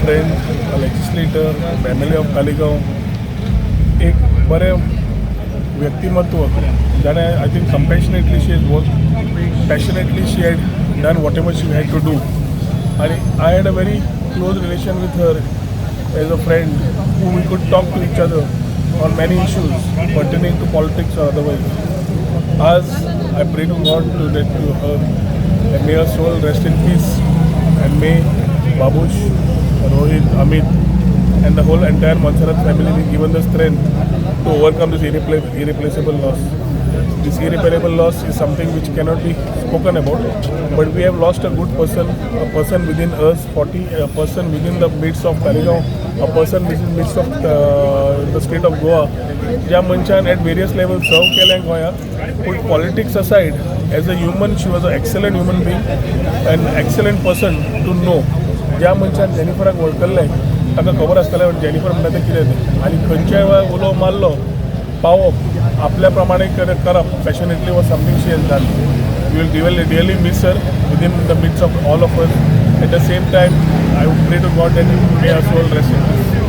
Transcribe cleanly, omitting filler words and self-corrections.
friend, a legislator, family of Kaligaon. एक बरे व्यक्तिमत्व ज्याने I think compassionately she has worked, passionately she had done whatever she had to do. And I had a very close relation with her as a friend who we could talk to each other on many issues pertaining to politics or otherwise. As I pray to God to her, and may her soul rest in peace, and may Babush, Rohit, Amit, and the whole entire Mansarat family be given the strength to overcome this irreplaceable loss. This irreparable loss is something which cannot be spoken about, but we have lost a good person, a person within us, 40, a person within the midst of Kaligaon, a person within the midst of the state of Goa. ज्या मनशान at various levels serve केलें गोंयाक. Put politics aside, as a human she was an excellent human being, an excellent person to know. ज्या मनशान जेनिफराक वळखलें ताका खबर आसतलें Jennifer म्हणटा तें कितें तें आनी खंयच्याय वेळार उलो मारलो पावप आपल्या प्रमाणे करप passionately was something she has done. We will really miss her within the midst of all of us. At the same time I would pray to God that may her soul rest in piece.